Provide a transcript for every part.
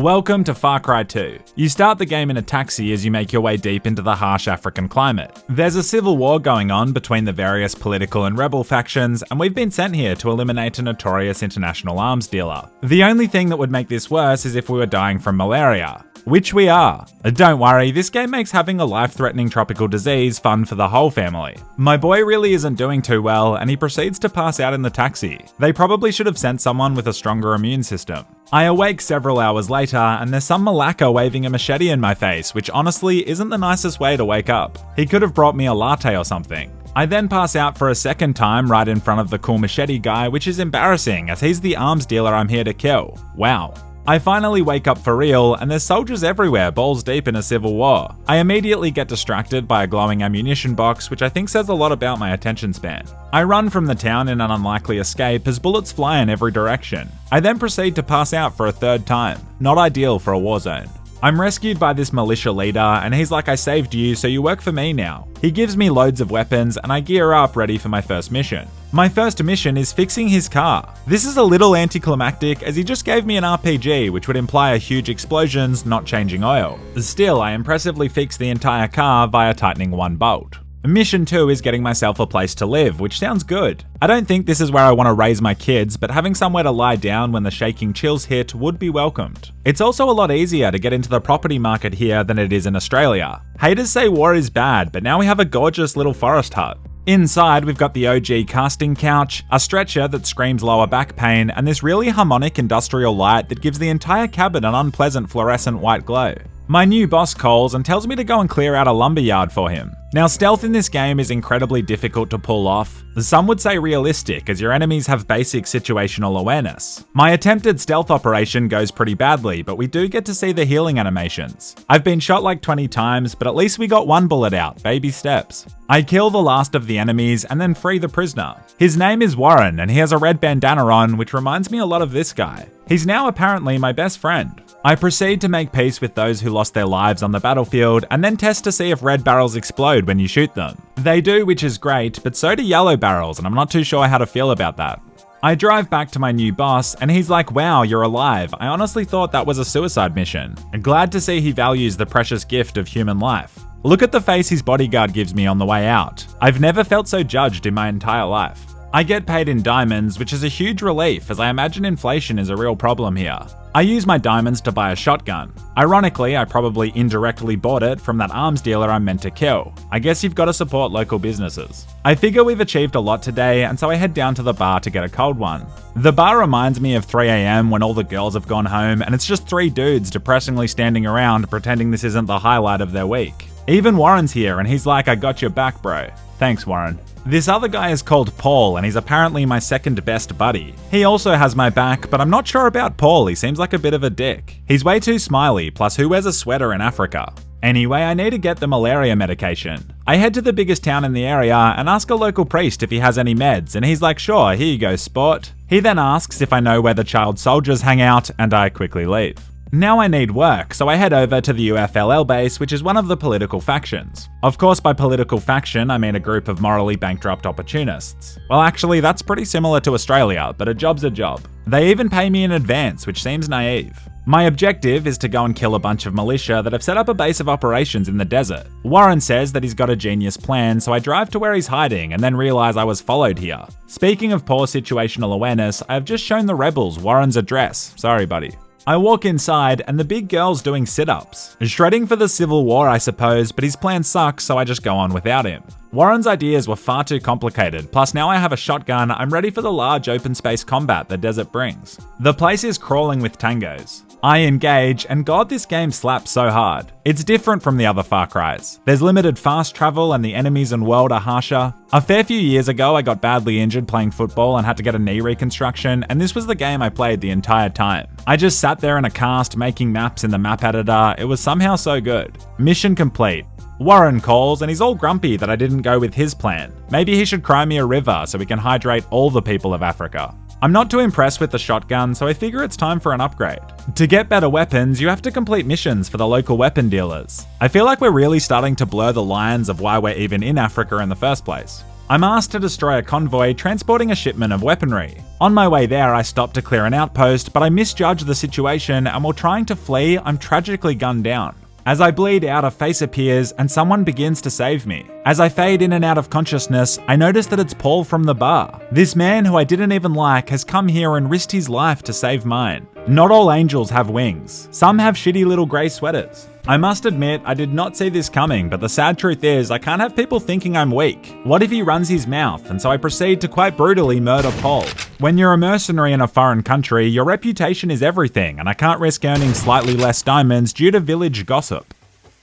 Welcome to Far Cry 2. You start the game in a taxi as you make your way deep into the harsh African climate. There's a civil war going on between the various political and rebel factions, and we've been sent here to eliminate a notorious international arms dealer. The only thing that would make this worse is if we were dying from malaria. Which we are. Don't worry, this game makes having a life-threatening tropical disease fun for the whole family. My boy really isn't doing too well, and he proceeds to pass out in the taxi. They probably should have sent someone with a stronger immune system. I awake several hours later, and there's some malacca waving a machete in my face, which honestly isn't the nicest way to wake up. He could have brought me a latte or something. I then pass out for a second time right in front of the cool machete guy, which is embarrassing as he's the arms dealer I'm here to kill. Wow. I finally wake up for real, and there's soldiers everywhere balls deep in a civil war. I immediately get distracted by a glowing ammunition box, which I think says a lot about my attention span. I run from the town in an unlikely escape as bullets fly in every direction. I then proceed to pass out for a third time. Not ideal for a war zone. I'm rescued by this militia leader, and he's like, I saved you, so you work for me now. He gives me loads of weapons, and I gear up ready for my first mission. My first mission is fixing his car. This is a little anticlimactic as he just gave me an RPG, which would imply a huge explosions, not changing oil. Still, I impressively fix the entire car via tightening one bolt. Mission 2 is getting myself a place to live, which sounds good. I don't think this is where I want to raise my kids, but having somewhere to lie down when the shaking chills hit would be welcomed. It's also a lot easier to get into the property market here than it is in Australia. Haters say war is bad, but now we have a gorgeous little forest hut. Inside, we've got the OG casting couch, a stretcher that screams lower back pain, and this really harmonic industrial light that gives the entire cabin an unpleasant fluorescent white glow. My new boss calls and tells me to go and clear out a lumberyard for him. Now, stealth in this game is incredibly difficult to pull off. Some would say realistic, as your enemies have basic situational awareness. My attempted stealth operation goes pretty badly, but we do get to see the healing animations. I've been shot like 20 times, but at least we got one bullet out, baby steps. I kill the last of the enemies and then free the prisoner. His name is Warren, and he has a red bandana on, which reminds me a lot of this guy. He's now apparently my best friend. I proceed to make peace with those who lost their lives on the battlefield and then test to see if red barrels explode when you shoot them. They do, which is great, but so do yellow barrels, and I'm not too sure how to feel about that. I drive back to my new boss, and he's like, wow, you're alive. I honestly thought that was a suicide mission. I'm glad to see he values the precious gift of human life. Look at the face his bodyguard gives me on the way out. I've never felt so judged in my entire life. I get paid in diamonds, which is a huge relief as I imagine inflation is a real problem here. I use my diamonds to buy a shotgun. Ironically, I probably indirectly bought it from that arms dealer I'm meant to kill. I guess you've got to support local businesses. I figure we've achieved a lot today, and so I head down to the bar to get a cold one. The bar reminds me of 3 AM when all the girls have gone home and it's just 3 dudes depressingly standing around pretending this isn't the highlight of their week. Even Warren's here and he's like, I got your back, bro. Thanks, Warren. This other guy is called Paul, and he's apparently my second best buddy. He also has my back, but I'm not sure about Paul, he seems like a bit of a dick. He's way too smiley, plus who wears a sweater in Africa? Anyway, I need to get the malaria medication. I head to the biggest town in the area and ask a local priest if he has any meds, and he's like, sure, here you go, sport. He then asks if I know where the child soldiers hang out, and I quickly leave. Now I need work, so I head over to the UFLL base, which is one of the political factions. Of course, by political faction, I mean a group of morally bankrupt opportunists. Well, actually, that's pretty similar to Australia, but a job's a job. They even pay me in advance, which seems naive. My objective is to go and kill a bunch of militia that have set up a base of operations in the desert. Warren says that he's got a genius plan, so I drive to where he's hiding and then realize I was followed here. Speaking of poor situational awareness, I have just shown the rebels Warren's address. Sorry, buddy. I walk inside and the big girl's doing sit-ups. Shredding for the civil war, I suppose, but his plan sucks, so I just go on without him. Warren's ideas were far too complicated, plus now I have a shotgun, I'm ready for the large open space combat the desert brings. The place is crawling with tangos. I engage, and god, this game slaps so hard. It's different from the other Far Cries. There's limited fast travel and the enemies and world are harsher. A fair few years ago, I got badly injured playing football and had to get a knee reconstruction, and this was the game I played the entire time. I just sat there in a cast making maps in the map editor, it was somehow so good. Mission complete. Warren calls and he's all grumpy that I didn't go with his plan. Maybe he should cry me a river so we can hydrate all the people of Africa. I'm not too impressed with the shotgun, so I figure it's time for an upgrade. To get better weapons, you have to complete missions for the local weapon dealers. I feel like we're really starting to blur the lines of why we're even in Africa in the first place. I'm asked to destroy a convoy transporting a shipment of weaponry. On my way there, I stop to clear an outpost, but I misjudge the situation, and while trying to flee, I'm tragically gunned down. As I bleed out, a face appears and someone begins to save me. As I fade in and out of consciousness, I notice that it's Paul from the bar. This man who I didn't even like has come here and risked his life to save mine. Not all angels have wings. Some have shitty little grey sweaters. I must admit, I did not see this coming, but the sad truth is, I can't have people thinking I'm weak. What if he runs his mouth? And so I proceed to quite brutally murder Paul. When you're a mercenary in a foreign country, your reputation is everything, and I can't risk earning slightly less diamonds due to village gossip.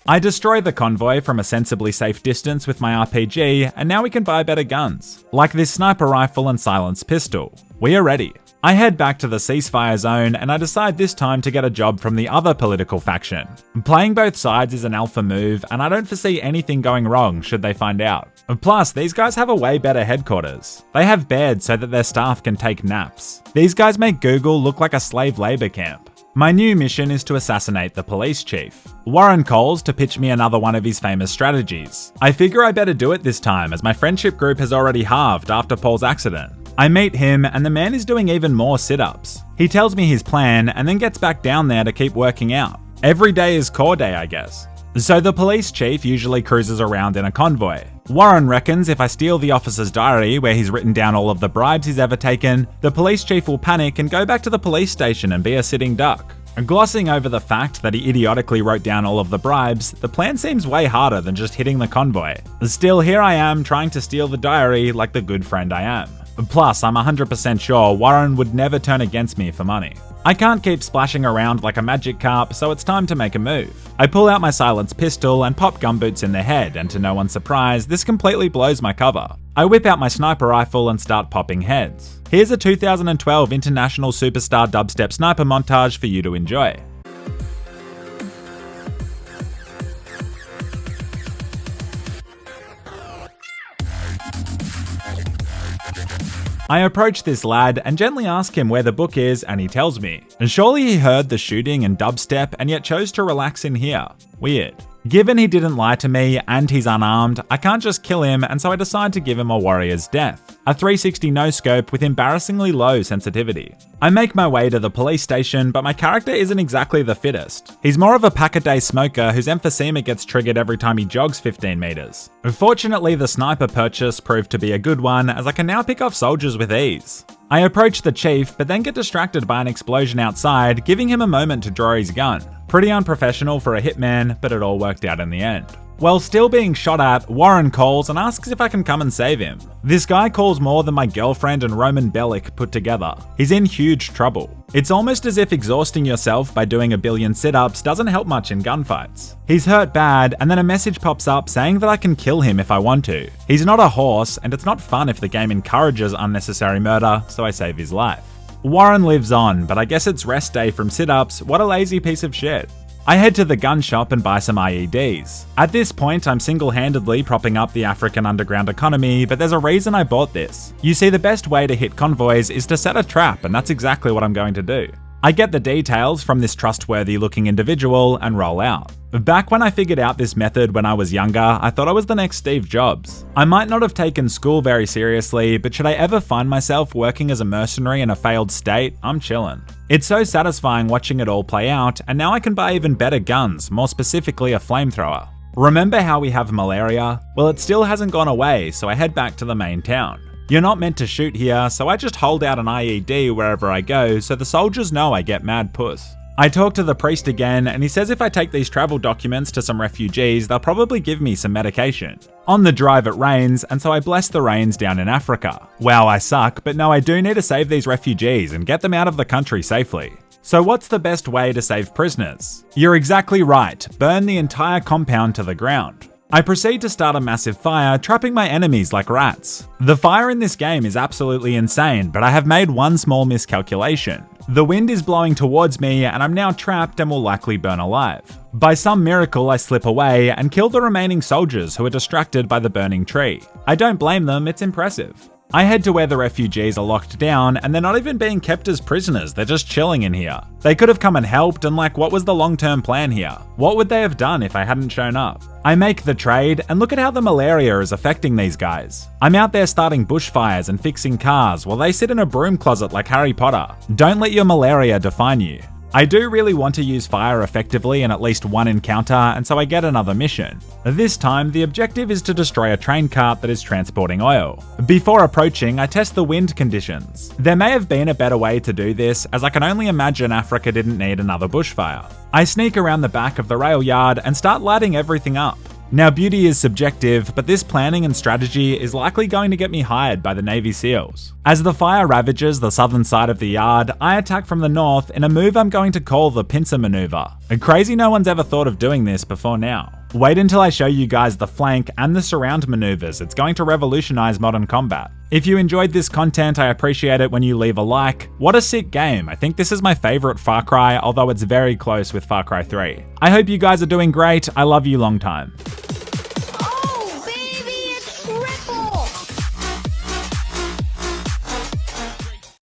I destroy the convoy from a sensibly safe distance with my RPG, and now we can buy better guns, like this sniper rifle and silenced pistol. We are ready. I head back to the ceasefire zone, and I decide this time to get a job from the other political faction. Playing both sides is an alpha move, and I don't foresee anything going wrong should they find out. Plus, these guys have a way better headquarters. They have beds so that their staff can take naps. These guys make Google look like a slave labor camp. My new mission is to assassinate the police chief. Warren calls to pitch me another one of his famous strategies. I figure I better do it this time, as my friendship group has already halved after Paul's accident. I meet him, and the man is doing even more sit-ups. He tells me his plan and then gets back down there to keep working out. Every day is core day, I guess. So the police chief usually cruises around in a convoy. Warren reckons if I steal the officer's diary where he's written down all of the bribes he's ever taken, the police chief will panic and go back to the police station and be a sitting duck. Glossing over the fact that he idiotically wrote down all of the bribes, the plan seems way harder than just hitting the convoy. Still, here I am trying to steal the diary like the good friend I am. Plus, I'm 100% sure Warren would never turn against me for money. I can't keep splashing around like a magic carp, so it's time to make a move. I pull out my silenced pistol and pop gumboots in the head, and to no one's surprise, this completely blows my cover. I whip out my sniper rifle and start popping heads. Here's a 2012 International Superstar Dubstep Sniper montage for you to enjoy. I approach this lad and gently ask him where the book is, and he tells me. And surely he heard the shooting and dubstep and yet chose to relax in here. Weird. Given he didn't lie to me and he's unarmed, I can't just kill him, and so I decide to give him a warrior's death. A 360 no-scope with embarrassingly low sensitivity. I make my way to the police station, but my character isn't exactly the fittest. He's more of a pack-a-day smoker whose emphysema gets triggered every time he jogs 15 meters. Fortunately, the sniper purchase proved to be a good one, as I can now pick off soldiers with ease. I approach the chief, but then get distracted by an explosion outside, giving him a moment to draw his gun. Pretty unprofessional for a hitman, but it all worked out in the end. While still being shot at, Warren calls and asks if I can come and save him. This guy calls more than my girlfriend and Roman Bellic put together. He's in huge trouble. It's almost as if exhausting yourself by doing a billion sit-ups doesn't help much in gunfights. He's hurt bad, and then a message pops up saying that I can kill him if I want to. He's not a horse, and it's not fun if the game encourages unnecessary murder, so I save his life. Warren lives on, but I guess it's rest day from sit-ups. What a lazy piece of shit. I head to the gun shop and buy some IEDs. At this point, I'm single-handedly propping up the African underground economy, but there's a reason I bought this. You see, the best way to hit convoys is to set a trap, and that's exactly what I'm going to do. I get the details from this trustworthy looking individual and roll out. Back when I figured out this method when I was younger, I thought I was the next Steve Jobs. I might not have taken school very seriously, but should I ever find myself working as a mercenary in a failed state, I'm chillin'. It's so satisfying watching it all play out, and now I can buy even better guns, more specifically a flamethrower. Remember how we have malaria? Well, it still hasn't gone away, so I head back to the main town. You're not meant to shoot here, so I just hold out an IED wherever I go so the soldiers know I get mad puss. I talk to the priest again, and he says if I take these travel documents to some refugees, they'll probably give me some medication. On the drive it rains, and so I bless the rains down in Africa. Wow, I suck, but no, I do need to save these refugees and get them out of the country safely. So what's the best way to save prisoners? You're exactly right, burn the entire compound to the ground. I proceed to start a massive fire, trapping my enemies like rats. The fire in this game is absolutely insane, but I have made one small miscalculation. The wind is blowing towards me, and I'm now trapped and will likely burn alive. By some miracle, I slip away and kill the remaining soldiers who are distracted by the burning tree. I don't blame them, it's impressive. I head to where the refugees are locked down, and they're not even being kept as prisoners, they're just chilling in here. They could have come and helped, and like, what was the long-term plan here? What would they have done if I hadn't shown up? I make the trade, and look at how the malaria is affecting these guys. I'm out there starting bushfires and fixing cars while they sit in a broom closet like Harry Potter. Don't let your malaria define you. I do really want to use fire effectively in at least one encounter, and so I get another mission. This time, the objective is to destroy a train cart that is transporting oil. Before approaching, I test the wind conditions. There may have been a better way to do this, as I can only imagine Africa didn't need another bushfire. I sneak around the back of the rail yard and start lighting everything up. Now, beauty is subjective, but this planning and strategy is likely going to get me hired by the Navy SEALs. As the fire ravages the southern side of the yard, I attack from the north in a move I'm going to call the pincer maneuver. Crazy no one's ever thought of doing this before now. Wait until I show you guys the flank and the surround maneuvers, it's going to revolutionize modern combat. If you enjoyed this content, I appreciate it when you leave a like. What a sick game. I think this is my favorite Far Cry, although it's very close with Far Cry 3. I hope you guys are doing great. I love you long time.